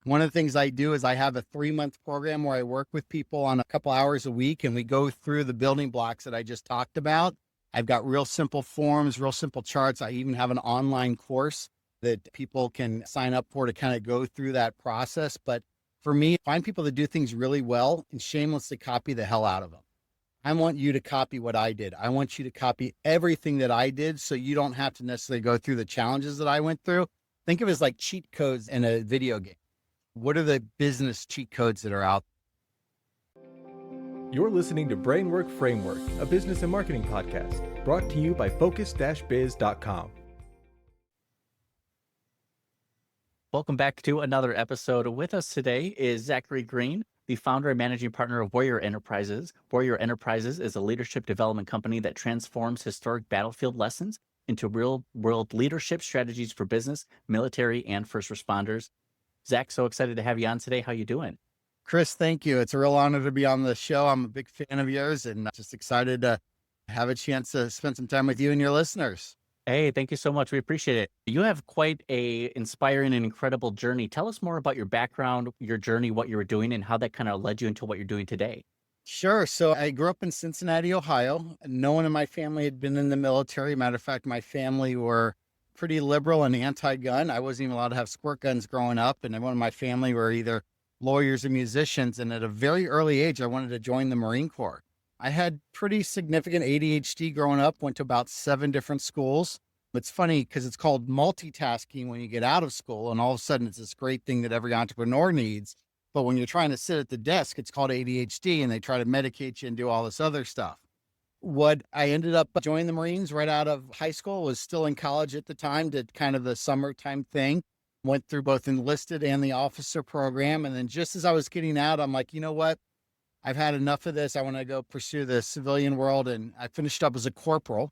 One of the things I do is I have a 3-month program where I work with people on a couple hours a week and we go through the building blocks that I just talked about. I've got real simple forms, real simple charts. I even have an online course that people can sign up for to kind of go through that process. But for me, find people that do things really well and shamelessly copy the hell out of them. I want you to copy what I did. I want you to copy everything that I did so you don't have to necessarily go through the challenges that I went through. Think of it as like cheat codes in a video game. What are the business cheat codes that are out? You're listening to Brainwork Framework, a business and marketing podcast brought to you by focus-biz.com. Welcome back to another episode. With us today is Zachary Green, the founder and managing partner of Warrior Enterprises. Warrior Enterprises is a leadership development company that transforms historic battlefield lessons into real-world leadership strategies for business, military, and first responders. Zach, so excited to have you on today. How you doing? Chris, thank you. It's a real honor to be on the show. I'm a big fan of yours and just excited to have a chance to spend some time with you and your listeners. Hey, thank you so much. We appreciate it. You have quite a inspiring and incredible journey. Tell us more about your background, your journey, what you were doing, and how that kind of led you into what you're doing today. Sure. So I grew up in Cincinnati, Ohio. No one in my family had been in the military. Matter of fact, my family were pretty liberal and anti-gun. I wasn't even allowed to have squirt guns growing up. And everyone in my family were either lawyers or musicians. And at a very early age, I wanted to join the Marine Corps. I had pretty significant ADHD growing up, went to about 7 different schools. It's funny because it's called multitasking when you get out of school. And all of a sudden, it's this great thing that every entrepreneur needs. But when you're trying to sit at the desk, it's called ADHD and they try to medicate you and do all this other stuff. What I ended up joining the Marines right out of high school, was still in college at the time, did kind of the summertime thing, went through both enlisted and the officer program. And then just as I was getting out, I'm like, you know what? I've had enough of this. I want to go pursue the civilian world. And I finished up as a corporal.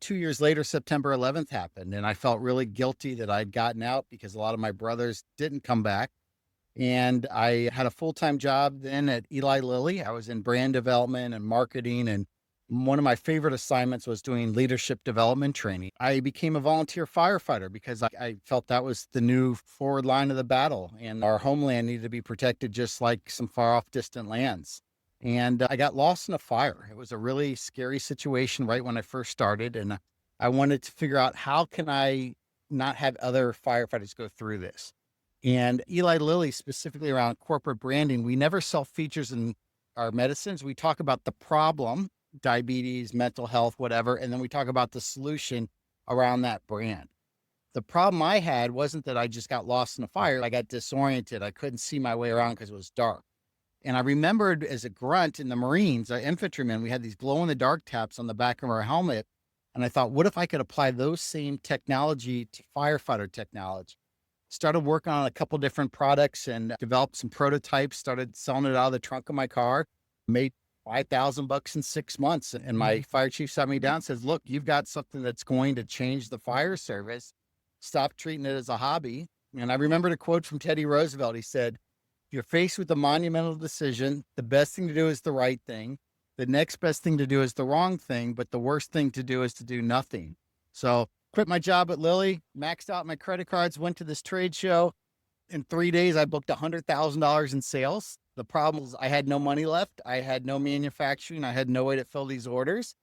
2 years later, September 11th happened. And I felt really guilty that I'd gotten out because a lot of my brothers didn't come back. And I had a full-time job then at Eli Lilly. I was in brand development and marketing. And one of my favorite assignments was doing leadership development training. I became a volunteer firefighter because I felt that was the new forward line of the battle. And our homeland needed to be protected just like some far off distant lands. And I got lost in a fire. It was a really scary situation right when I first started. And I wanted to figure out, how can I not have other firefighters go through this? And Eli Lilly, specifically around corporate branding, we never sell features in our medicines. We talk about the problem, diabetes, mental health, whatever. And then we talk about the solution around that brand. The problem I had wasn't that I just got lost in a fire. I got disoriented. I couldn't see my way around because it was dark. And I remembered as a grunt in the Marines, our infantrymen, we had these glow in the dark taps on the back of our helmet. And I thought, what if I could apply those same technology to firefighter technology? Started working on a couple different products and developed some prototypes, started selling it out of the trunk of my car, made $5,000 in 6 months. And my fire chief sat me down and says, look, you've got something that's going to change the fire service. Stop treating it as a hobby. And I remembered a quote from Teddy Roosevelt. He said, if you're faced with a monumental decision, the best thing to do is the right thing. The next best thing to do is the wrong thing, but the worst thing to do is to do nothing. So quit my job at Lilly, maxed out my credit cards, went to this trade show. In 3 days, I booked $100,000 in sales. The problem was I had no money left. I had no manufacturing. I had no way to fill these orders,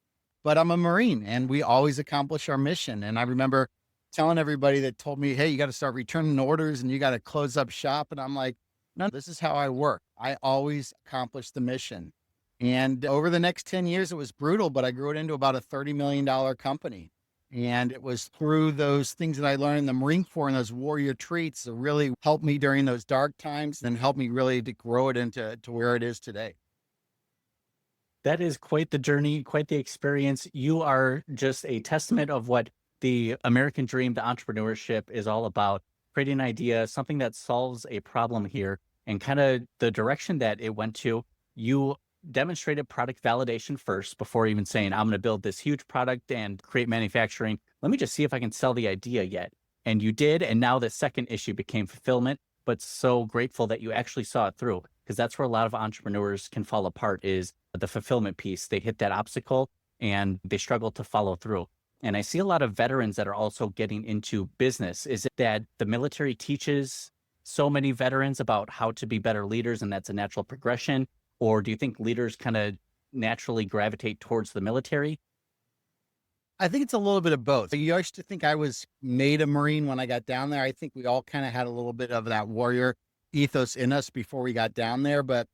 but I'm a Marine and we always accomplish our mission. And I remember telling everybody that told me, hey, you got to start returning orders and you got to close up shop. And I'm like, no, this is how I work. I always accomplish the mission. And over the next 10 years, it was brutal, but I grew it into about a $30 million company. And it was through those things that I learned in the Marine Corps and those warrior traits that really helped me during those dark times and helped me really to grow it into where it is today. That is quite the journey, quite the experience. You are just a testament of what the American dream, the entrepreneurship is all about. Creating an idea, something that solves a problem here, and kind of the direction that it went to. You demonstrated product validation first before even saying, I'm going to build this huge product and create manufacturing. Let me just see if I can sell the idea yet. And you did. And now the second issue became fulfillment, but so grateful that you actually saw it through, because that's where a lot of entrepreneurs can fall apart, is the fulfillment piece. They hit that obstacle and they struggle to follow through. And I see a lot of veterans that are also getting into business. Is it that the military teaches so many veterans about how to be better leaders and that's a natural progression? Or do you think leaders kind of naturally gravitate towards the military? I think it's a little bit of both. You used to think I was made a Marine when I got down there. I think we all kind of had a little bit of that warrior ethos in us before we got down there. But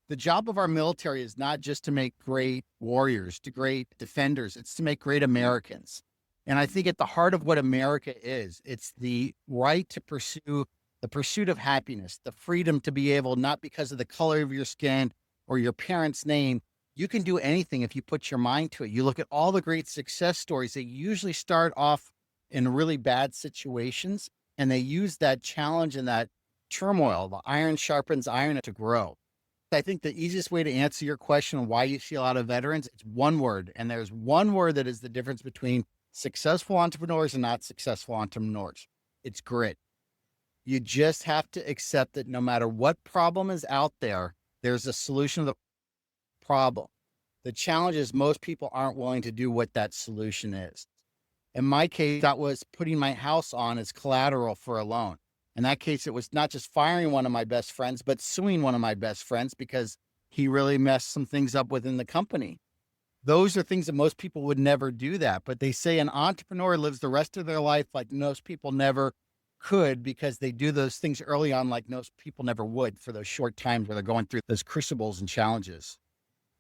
the job of our military is not just to make great warriors, to great defenders. It's to make great Americans. And I think at the heart of what America is, it's the right to pursue the pursuit of happiness, the freedom to be able, not because of the color of your skin or your parents' name, you can do anything if you put your mind to it. You look at all the great success stories, they usually start off in really bad situations, and they use that challenge and that turmoil. The iron sharpens iron to grow. I think the easiest way to answer your question on why you see a lot of veterans, it's one word. And there's one word that is the difference between successful entrepreneurs and not successful entrepreneurs. It's grit. You just have to accept that no matter what problem is out there, there's a solution to the problem. The challenge is most people aren't willing to do what that solution is. In my case, that was putting my house on as collateral for a loan. In that case, it was not just firing one of my best friends, but suing one of my best friends because he really messed some things up within the company. Those are things that most people would never do that. But they say an entrepreneur lives the rest of their life like most people never could because they do those things early on like most people never would for those short times where they're going through those crucibles and challenges.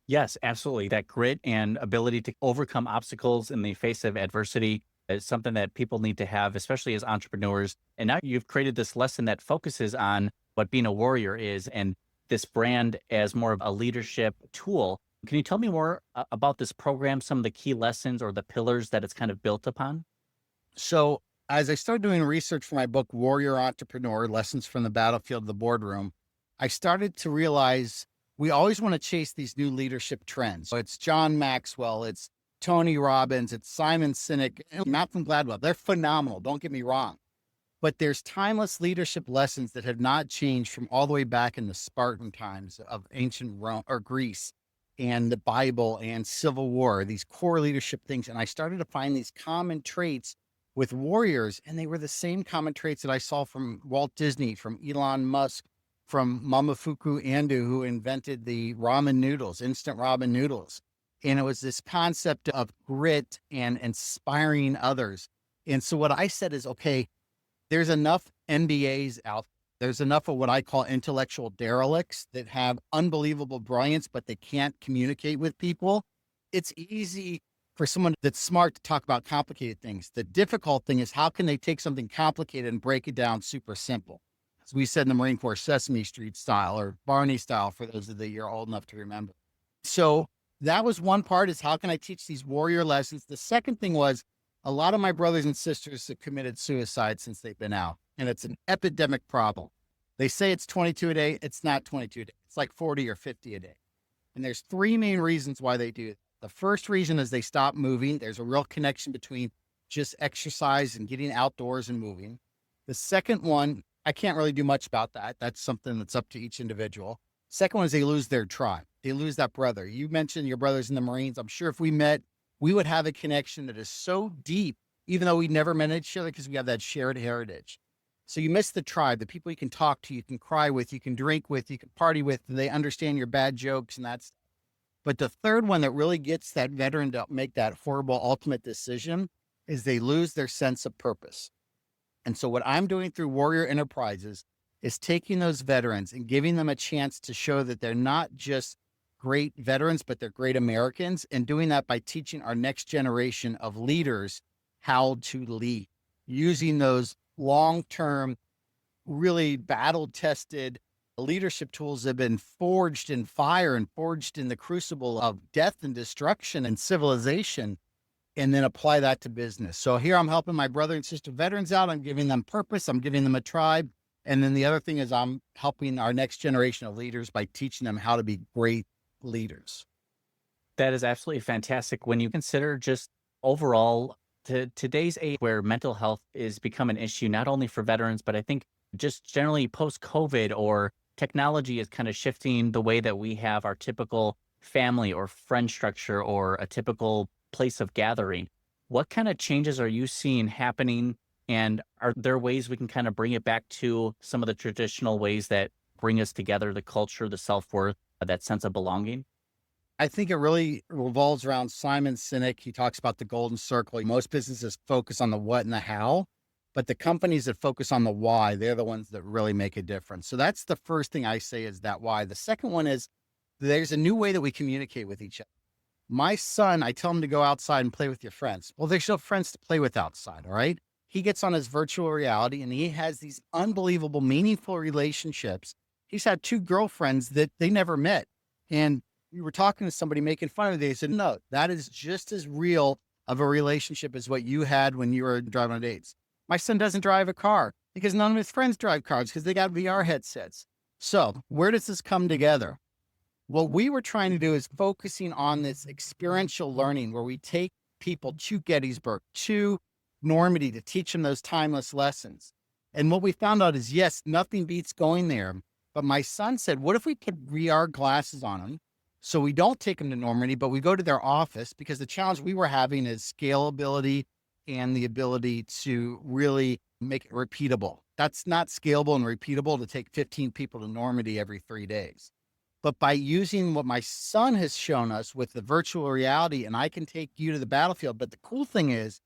Yes, absolutely. That grit and ability to overcome obstacles in the face of adversity is something that people need to have, especially as entrepreneurs. And now you've created this lesson that focuses on what being a warrior is and this brand as more of a leadership tool. Can you tell me more about this program, some of the key lessons or the pillars that it's kind of built upon? So as I started doing research for my book, Warrior Entrepreneur, Lessons from the Battlefield, the Boardroom, I started to realize we always want to chase these new leadership trends. So it's John Maxwell, it's Tony Robbins, it's Simon Sinek, Malcolm Gladwell. They're phenomenal. Don't get me wrong. But there's timeless leadership lessons that have not changed from all the way back in the Spartan times of ancient Rome or Greece and the Bible and Civil War, these core leadership things. And I started to find these common traits with warriors, and they were the same common traits that I saw from Walt Disney, from Elon Musk, from Mamafuku Ando, who invented the ramen noodles, instant ramen noodles. And it was this concept of grit and inspiring others. And so what I said is, okay, there's enough MBAs out. There's enough of what I call intellectual derelicts that have unbelievable brilliance, but they can't communicate with people. It's easy for someone that's smart to talk about complicated things. The difficult thing is how can they take something complicated and break it down super simple? As we said in the Marine Corps, Sesame Street style or Barney style, for those of you are old enough to remember. So that was one part, is how can I teach these warrior lessons? The second thing was a lot of my brothers and sisters have committed suicide since they've been out, and it's an epidemic problem. They say it's 22 a day. It's not 22 a day. It's like 40 or 50 a day. And there's three main reasons why they do it. The first reason is they stop moving. There's a real connection between just exercise and getting outdoors and moving. The second one, I can't really do much about that. That's something that's up to each individual. Second one is they lose their tribe. They lose that brother. You mentioned your brothers in the Marines. I'm sure if we met, we would have a connection that is so deep, even though we never met each other because we have that shared heritage. So you miss the tribe, the people you can talk to, you can cry with, you can drink with, you can party with, and they understand your bad jokes and that's. But the third one that really gets that veteran to make that horrible ultimate decision is they lose their sense of purpose. And so what I'm doing through Warrior Enterprises is taking those veterans and giving them a chance to show that they're not just great veterans, but they're great Americans, and doing that by teaching our next generation of leaders how to lead, using those long-term, really battle-tested leadership tools that have been forged in fire and forged in the crucible of death and destruction and civilization, and then apply that to business. So here I'm helping my brother and sister veterans out. I'm giving them purpose. I'm giving them a tribe. And then the other thing is I'm helping our next generation of leaders by teaching them how to be great leaders. That is absolutely fantastic. When you consider just overall today's age where mental health is become an issue, not only for veterans, but I think just generally post-COVID, or technology is kind of shifting the way that we have our typical family or friend structure or a typical place of gathering. What kind of changes are you seeing happening And are there ways we can kind of bring it back to some of the traditional ways that bring us together, the culture, the self-worth, that sense of belonging? I think it really revolves around Simon Sinek. He talks about the golden circle. Most businesses focus on the what and the how, but the companies that focus on the why, they're the ones that really make a difference. So that's the first thing I say is that why. The second one is there's a new way that we communicate with each other. My son, I tell him to go outside and play with your friends. Well, there's no friends to play with outside. All right. He gets on his virtual reality and he has these unbelievable, meaningful relationships. He's had two girlfriends that they never met. And we were talking to somebody making fun of it. They said, no, that is just as real of a relationship as what you had when you were driving on dates. My son doesn't drive a car because none of his friends drive cars because they got VR headsets. So where does this come together? What we were trying to do is focusing on this experiential learning where we take people to Gettysburg, to Normandy to teach them those timeless lessons. And what we found out is, yes, nothing beats going there. But my son said, what if we put VR glasses on them? So we don't take them to Normandy, but we go to their office because the challenge we were having is scalability and the ability to really make it repeatable. That's not scalable and repeatable to take 15 people to Normandy every 3 days. But by using what my son has shown us with the virtual reality, and I can take you to the battlefield. But the cool thing is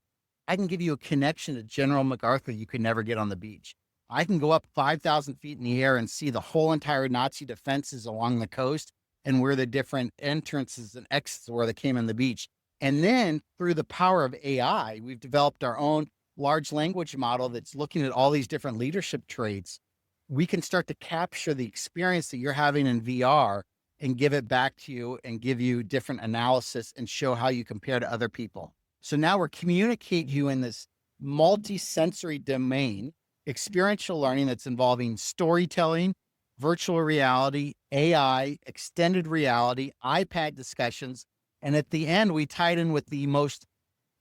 I can give you a connection to General MacArthur you could never get on the beach. I can go up 5,000 feet in the air and see the whole entire Nazi defenses along the coast and where the different entrances and exits where they came on the beach. And then through the power of AI, we've developed our own large language model that's looking at all these different leadership traits. We can start to capture the experience that you're having in VR and give it back to you and give you different analysis and show how you compare to other people. So now we're communicating you in this multi-sensory domain, experiential learning that's involving storytelling, virtual reality, AI, extended reality, iPad discussions. And at the end, we tied in with the most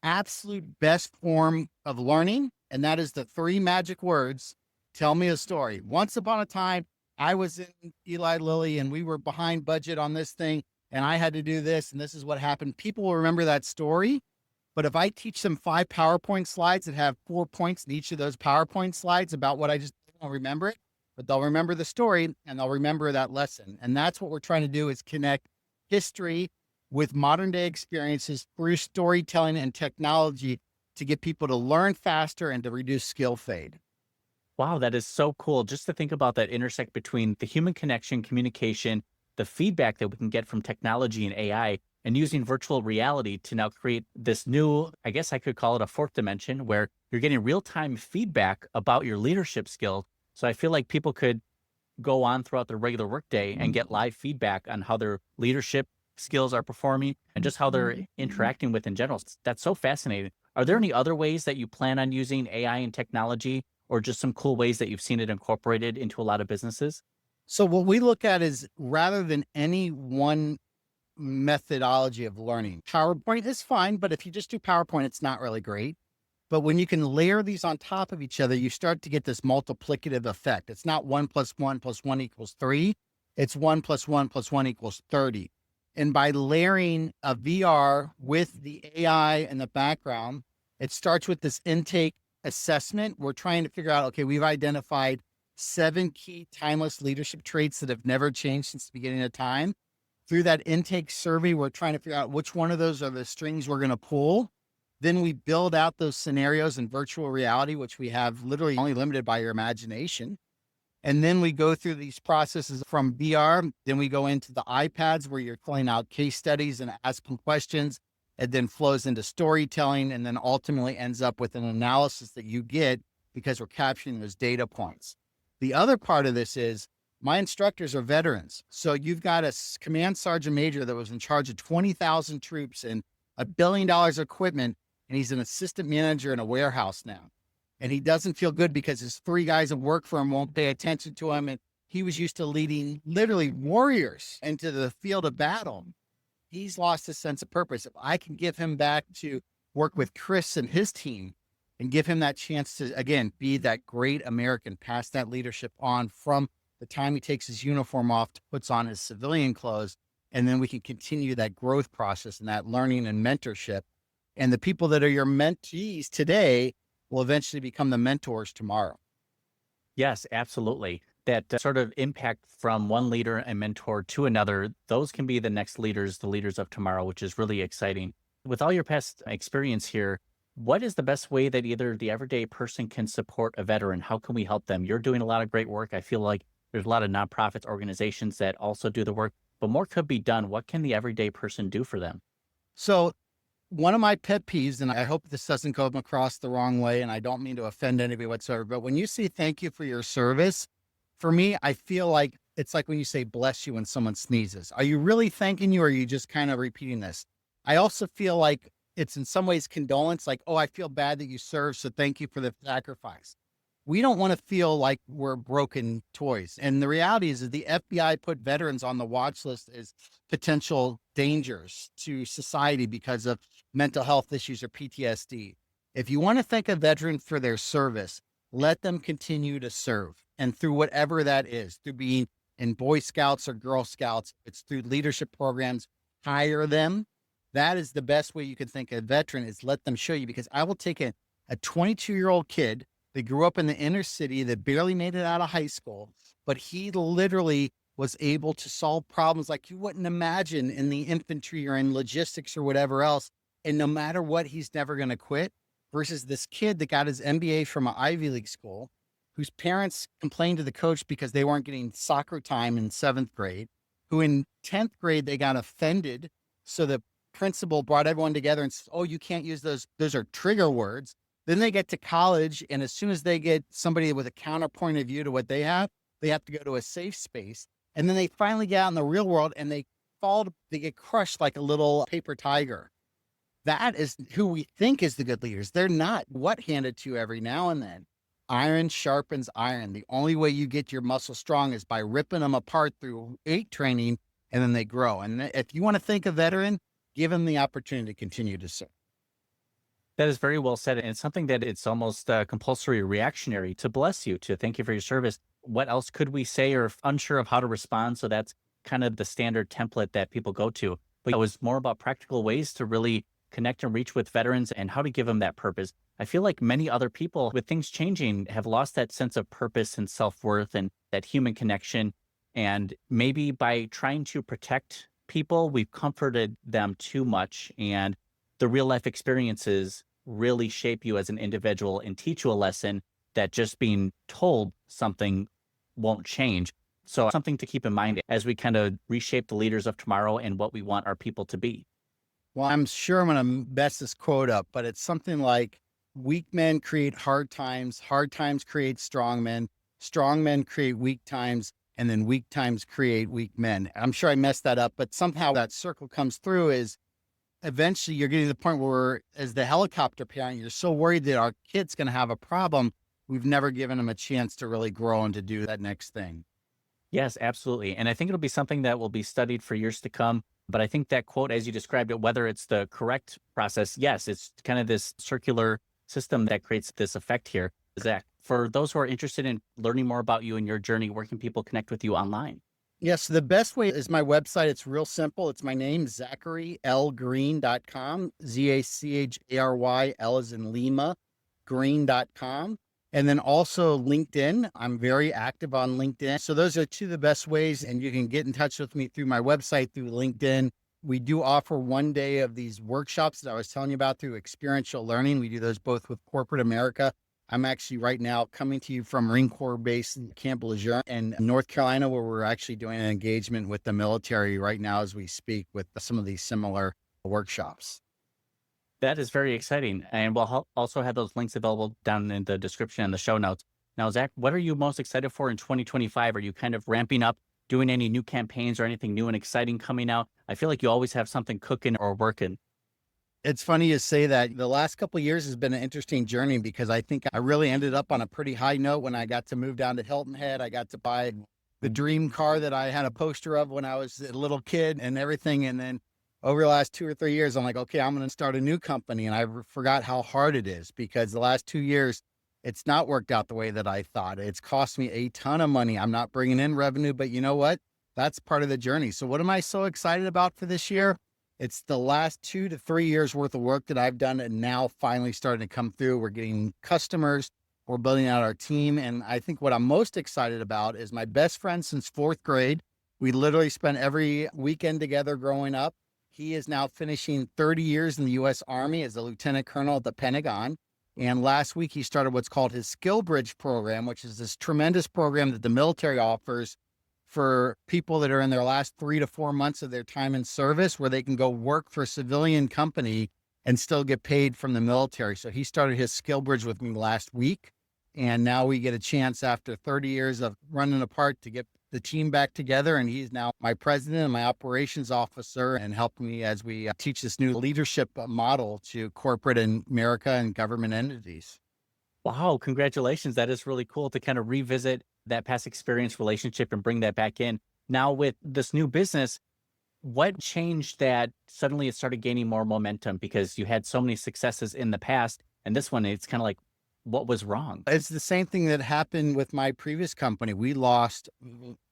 absolute best form of learning. And that is the 3 magic words. Tell me a story. Once upon a time, I was in Eli Lilly and we were behind budget on this thing and I had to do this and this is what happened. People will remember that story. But if I teach them 5 PowerPoint slides that have 4 points in each of those PowerPoint slides about what I just don't remember it, but they'll remember the story and they'll remember that lesson. And that's what we're trying to do is connect history with modern day experiences through storytelling and technology to get people to learn faster and to reduce skill fade. Wow, that is so cool. Just to think about that intersect between the human connection, communication, the feedback that we can get from technology and AI, and using virtual reality to now create this new, I guess I could call it a 4th dimension, where you're getting real-time feedback about your leadership skills. So I feel like people could go on throughout their regular workday and get live feedback on how their leadership skills are performing and just how they're interacting with in general. That's so fascinating. Are there any other ways that you plan on using AI and technology, or just some cool ways that you've seen it incorporated into a lot of businesses? So what we look at is rather than any one methodology of learning, PowerPoint is fine, but if you just do PowerPoint, it's not really great. But when you can layer these on top of each other, you start to get this multiplicative effect. It's not 1 + 1 + 1 = 3. It's 1 + 1 + 1 = 30. And by layering a VR with the AI in the background, it starts with this intake assessment. We're trying to figure out, okay, we've identified 7 key timeless leadership traits that have never changed since the beginning of time. Through that intake survey, we're trying to figure out which one of those are the strings we're going to pull. Then we build out those scenarios in virtual reality, which we have literally only limited by your imagination. And then we go through these processes from VR. Then we go into the iPads where you're filling out case studies and asking questions. It then flows into storytelling and then ultimately ends up with an analysis that you get because we're capturing those data points. The other part of this is my instructors are veterans. So you've got a command sergeant major that was in charge of 20,000 troops and $1 billion of equipment. And he's an assistant manager in a warehouse now. And he doesn't feel good because his 3 guys that work for him won't pay attention to him. And he was used to leading literally warriors into the field of battle. He's lost his sense of purpose. If I can give him back to work with Chris and his team and give him that chance to, again, be that great American, pass that leadership on from the time he takes his uniform off to puts on his civilian clothes. And then we can continue that growth process and that learning and mentorship. And the people that are your mentees today, will eventually become the mentors tomorrow. Yes, absolutely. That sort of impact from one leader and mentor to another, those can be the next leaders, the leaders of tomorrow, which is really exciting. With all your past experience here, what is the best way that either the everyday person can support a veteran? How can we help them? You're doing a lot of great work. I feel like there's a lot of nonprofit organizations that also do the work, but more could be done. What can the everyday person do for them? So one of my pet peeves, and I hope this doesn't come across the wrong way, and I don't mean to offend anybody whatsoever, but when you say thank you for your service, for me, I feel like it's like when you say bless you when someone sneezes. Are you really thanking you, or are you just kind of repeating this? I also feel like it's in some ways condolence, like, oh, I feel bad that you served, so thank you for the sacrifice. We don't want to feel like we're broken toys. And the reality is that the FBI put veterans on the watch list as potential dangers to society because of mental health issues or PTSD. If you want to thank a veteran for their service, let them continue to serve. And through whatever that is, through being in Boy Scouts or Girl Scouts, it's through leadership programs, hire them. That is the best way you can thank a veteran, is let them show you, because I will take a 22-year-old kid that grew up in the inner city that barely made it out of high school, but he literally was able to solve problems like you wouldn't imagine in the infantry or in logistics or whatever else. And no matter what, he's never going to quit, versus this kid that got his MBA from an Ivy League school, whose parents complained to the coach because they weren't getting soccer time in 7th grade, who in 10th grade, they got offended. So the principal brought everyone together and said, oh, you can't use those. Those are trigger words. Then they get to college, and as soon as they get somebody with a counterpoint of view to what they have to go to a safe space. And then they finally get out in the real world and they get crushed like a little paper tiger. That is who we think is the good leaders. They're not. What handed to you every now and then? Iron sharpens iron. The only way you get your muscle strong is by ripping them apart through weight training, and then they grow. And if you want to thank a veteran, give them the opportunity to continue to serve. That is very well said. And it's something that it's almost compulsory or reactionary to bless you, to thank you for your service. What else could we say, or if unsure of how to respond? So that's kind of the standard template that people go to. But it was more about practical ways to really connect and reach with veterans and how to give them that purpose. I feel like many other people, with things changing, have lost that sense of purpose and self-worth and that human connection. And maybe by trying to protect people, we've comforted them too much. And the real life experiences really shape you as an individual and teach you a lesson that just being told something won't change. So something to keep in mind as we kind of reshape the leaders of tomorrow and what we want our people to be. Well, I'm sure I'm going to mess this quote up, but it's something like, weak men create hard times create strong men create weak times, and then weak times create weak men. I'm sure I messed that up, but somehow that circle comes through. Is eventually you're getting to the point where, as the helicopter parent, you're so worried that our kid's going to have a problem, we've never given them a chance to really grow and to do that next thing. Yes, absolutely. And I think it'll be something that will be studied for years to come. But I think that quote, as you described it, whether it's the correct process, yes, it's kind of this circular system that creates this effect here. Zach, for those who are interested in learning more about you and your journey, where can people connect with you online? Yes, the best way is my website. It's real simple. It's my name, ZacharyLGreen.com, Zachary, L as in Lima, green.com. And then also LinkedIn. I'm very active on LinkedIn. So those are two of the best ways. And you can get in touch with me through my website, through LinkedIn. We do offer one day of these workshops that I was telling you about through experiential learning. We do those both with corporate America. I'm actually right now coming to you from Marine Corps base in Camp Lejeune in North Carolina, where we're actually doing an engagement with the military right now as we speak with some of these similar workshops. That is very exciting. And we'll also have those links available down in the description and the show notes. Now, Zach, what are you most excited for in 2025? Are you kind of ramping up, doing any new campaigns or anything new and exciting coming out? I feel like you always have something cooking or working. It's funny you say that. The last couple of years has been an interesting journey, because I think I really ended up on a pretty high note when I got to move down to Hilton Head. I got to buy the dream car that I had a poster of when I was a little kid and everything. And then over the last 2 or 3 years, I'm like, okay, I'm going to start a new company. And I forgot how hard it is, because the last 2 years, it's not worked out the way that I thought. It's cost me a ton of money. I'm not bringing in revenue, but you know what? That's part of the journey. So what am I so excited about for this year? It's the last 2 to 3 years worth of work that I've done and now finally starting to come through. We're getting customers, we're building out our team. And I think what I'm most excited about is my best friend since fourth grade. We literally spent every weekend together growing up. He is now finishing 30 years in the U.S. Army as a lieutenant colonel at the Pentagon. And last week, he started what's called his Skill Bridge program, which is this tremendous program that the military offers for people that are in their last 3 to 4 months of their time in service, where they can go work for a civilian company and still get paid from the military. So he started his Skill Bridge with me last week. And now we get a chance after 30 years of running apart to get the team back together. And he's now my president and my operations officer and helping me as we teach this new leadership model to corporate and America and government entities. Wow, congratulations. That is really cool to kind of revisit that past experience relationship and bring that back in. Now with this new business, what changed that suddenly it started gaining more momentum because you had so many successes in the past and this one, it's kind of like, what was wrong? It's the same thing that happened with my previous company. We lost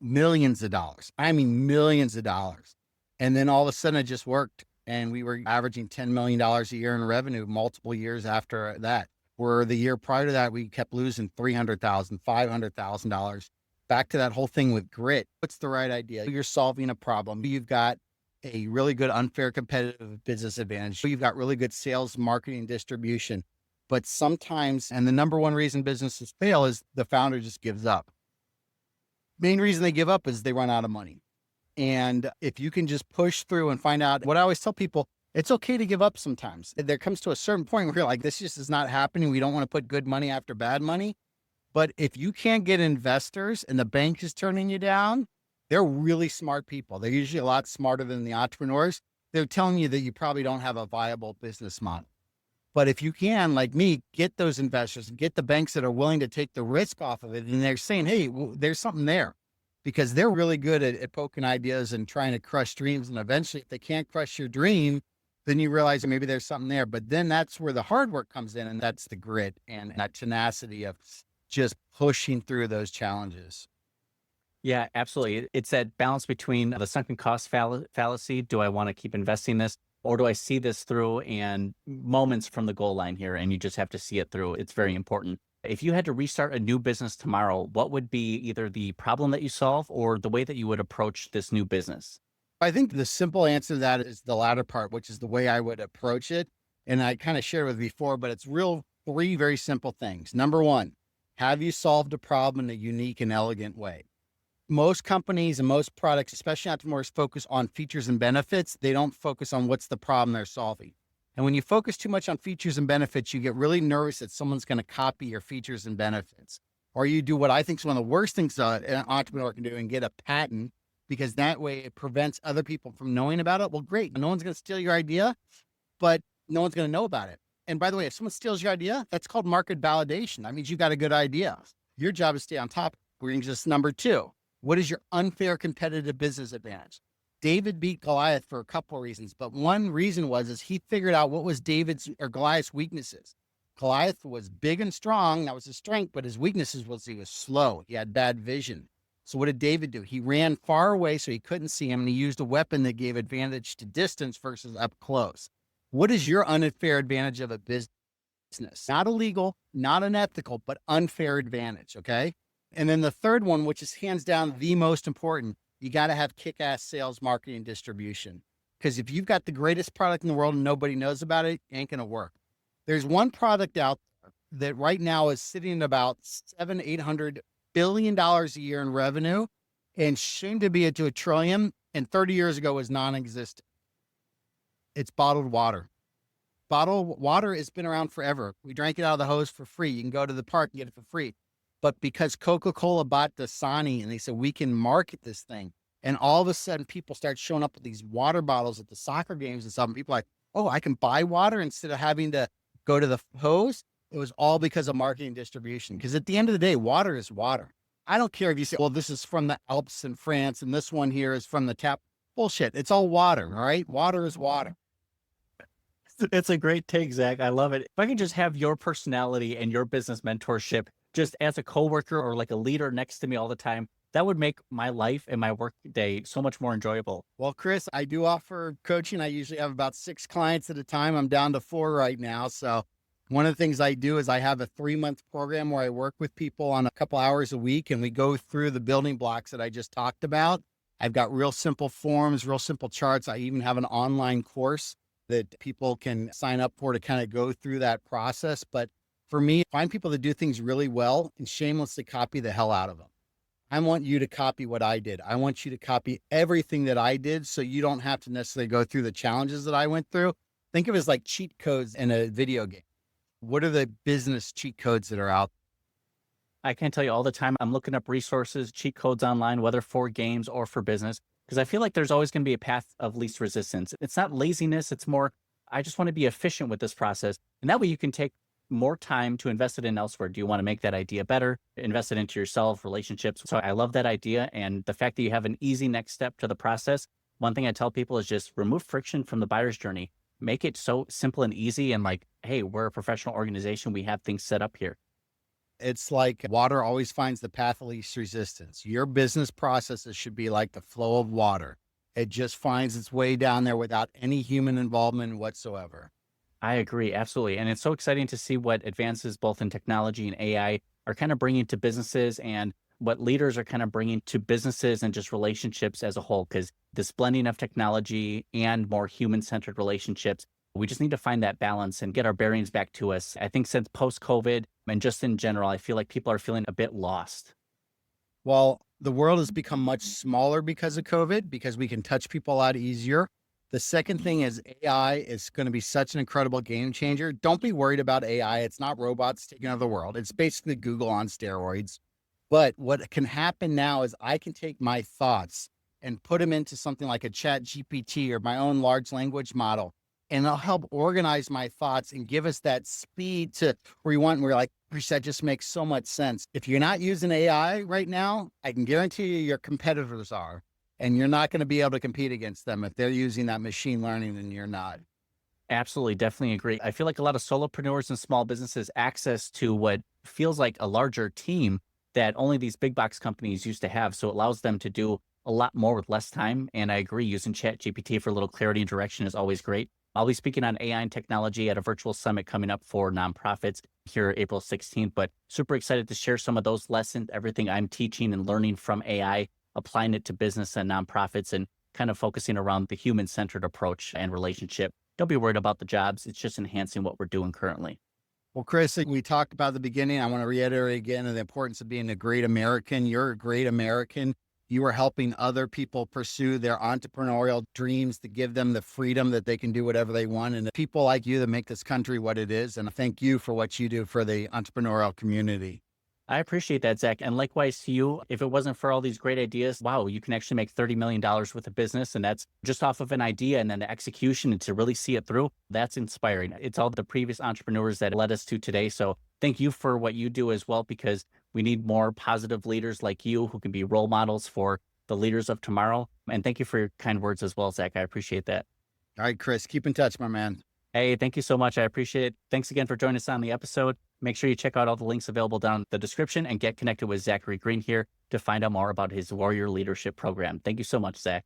millions of dollars. I mean, millions of dollars. And then all of a sudden it just worked. And we were averaging $10 million a year in revenue multiple years after that. Where the year prior to that, we kept losing $300,000, $500,000. Back to that whole thing with grit. What's the right idea? You're solving a problem. You've got a really good unfair competitive business advantage. You've got really good sales, marketing, distribution. But sometimes, and the number one reason businesses fail is the founder just gives up. Main reason they give up is they run out of money. And if you can just push through and find out, what I always tell people, it's okay to give up sometimes. There comes to a certain point where you're like, this just is not happening. We don't want to put good money after bad money. But if you can't get investors and the bank is turning you down, they're really smart people. They're usually a lot smarter than the entrepreneurs. They're telling you that you probably don't have a viable business model. But if you can, like me, get those investors and get the banks that are willing to take the risk off of it. And they're saying, hey, well, there's something there, because they're really good at poking ideas and trying to crush dreams. And eventually, if they can't crush your dream, then you realize that maybe there's something there. But then that's where the hard work comes in. And that's the grit and that tenacity of just pushing through those challenges. Yeah, absolutely. It's that balance between the sunken cost fallacy. Do I want to keep investing this? Or do I see this through and moments from the goal line here, and you just have to see it through? It's very important. If you had to restart a new business tomorrow, what would be either the problem that you solve or the way that you would approach this new business? I think the simple answer to that is the latter part, which is the way I would approach it. And I kind of shared with you before, but it's three very simple things. Number one, have you solved a problem in a unique and elegant way? Most companies and most products, especially entrepreneurs, focus on features and benefits. They don't focus on what's the problem they're solving. And when you focus too much on features and benefits, you get really nervous that someone's going to copy your features and benefits. Or you do what I think is one of the worst things an entrepreneur can do and get a patent, because that way it prevents other people from knowing about it. Well, great. No one's going to steal your idea, but no one's going to know about it. And by the way, if someone steals your idea, that's called market validation. That means you got a good idea. Your job is to stay on top. Brings us number two. What is your unfair competitive business advantage? David beat Goliath for a couple of reasons, but one reason is he figured out what was David's or Goliath's weaknesses. Goliath was big and strong. That was his strength, but his weaknesses was he was slow. He had bad vision. So what did David do? He ran far away so he couldn't see him, and he used a weapon that gave advantage to distance versus up close. What is your unfair advantage of a business? Not illegal, not unethical, but unfair advantage, okay? And then the third one, which is hands down the most important, you got to have kick-ass sales, marketing, and distribution. Because if you've got the greatest product in the world and nobody knows about it, it ain't going to work. There's one product out there that right now is sitting at about $700-800 billion a year in revenue and soon to be to $1 trillion, and 30 years ago was non-existent. It's bottled water. Bottled water has been around forever. We drank it out of the hose for free. You can go to the park and get it for free. But because Coca-Cola bought Dasani and they said, we can market this thing. And all of a sudden people start showing up with these water bottles at the soccer games and stuff. And people are like, oh, I can buy water instead of having to go to the hose. It was all because of marketing distribution. Because at the end of the day, water is water. I don't care if you say, well, this is from the Alps in France and this one here is from the tap. Bullshit. It's all water. All right. Water is water. It's a great take, Zach. I love it. If I can just have your personality and your business mentorship just as a coworker or like a leader next to me all the time, that would make my life and my work day so much more enjoyable. Well, Chris, I do offer coaching. I usually have about 6 clients at a time. I'm down to 4 right now. So one of the things I do is I have a 3-month program where I work with people on a couple hours a week, and we go through the building blocks that I just talked about. I've got real simple forms, real simple charts. I even have an online course that people can sign up for to kind of go through that process. But for me, find people that do things really well and shamelessly copy the hell out of them. I want you to copy what I did. I want you to copy everything that I did so you don't have to necessarily go through the challenges that I went through. Think of it as like cheat codes in a video game. What are the business cheat codes that are out? I can tell you all the time, I'm looking up resources, cheat codes online, whether for games or for business, because I feel like there's always going to be a path of least resistance. It's not laziness. It's more, I just want to be efficient with this process. And that way you can take more time to invest it in elsewhere. Do you want to make that idea better? Invest it into yourself, relationships. So I love that idea. And the fact that you have an easy next step to the process. One thing I tell people is just remove friction from the buyer's journey. Make it so simple and easy. And like, hey, we're a professional organization. We have things set up here. It's like water always finds the path of least resistance. Your business processes should be like the flow of water. It just finds its way down there without any human involvement whatsoever. I agree, absolutely. And it's so exciting to see what advances both in technology and AI are kind of bringing to businesses and what leaders are kind of bringing to businesses and just relationships as a whole. Because this blending of technology and more human-centered relationships, we just need to find that balance and get our bearings back to us. I think since post-COVID and just in general, I feel like people are feeling a bit lost. Well, the world has become much smaller because of COVID, because we can touch people a lot easier. The second thing is AI is going to be such an incredible game changer. Don't be worried about AI. It's not robots taking over the world. It's basically Google on steroids. But what can happen now is I can take my thoughts and put them into something like a Chat GPT or my own large language model, and it'll help organize my thoughts and give us that speed to where we want. And we're like, Chris, that just makes so much sense. If you're not using AI right now, I can guarantee you your competitors are. And you're not going to be able to compete against them if they're using that machine learning and you're not. Absolutely, definitely agree. I feel like a lot of solopreneurs and small businesses access to what feels like a larger team that only these big box companies used to have. So it allows them to do a lot more with less time. And I agree, using Chat GPT for a little clarity and direction is always great. I'll be speaking on AI and technology at a virtual summit coming up for nonprofits here April 16th, but super excited to share some of those lessons, everything I'm teaching and learning from AI, applying it to business and nonprofits and kind of focusing around the human-centered approach and relationship. Don't be worried about the jobs. It's just enhancing what we're doing currently. Well, Chris, we talked about at the beginning. I want to reiterate again the importance of being a great American. You're a great American. You are helping other people pursue their entrepreneurial dreams to give them the freedom that they can do whatever they want. And people like you that make this country what it is. And thank you for what you do for the entrepreneurial community. I appreciate that, Zach. And likewise to you, if it wasn't for all these great ideas, wow, you can actually make $30 million with a business. And that's just off of an idea and then the execution and to really see it through. That's inspiring. It's all the previous entrepreneurs that led us to today. So thank you for what you do as well, because we need more positive leaders like you who can be role models for the leaders of tomorrow. And thank you for your kind words as well, Zach. I appreciate that. All right, Chris, keep in touch, my man. Hey, thank you so much. I appreciate it. Thanks again for joining us on the episode. Make sure you check out all the links available down in the description and get connected with Zachary Green here to find out more about his Warrior Leadership Program. Thank you so much, Zach.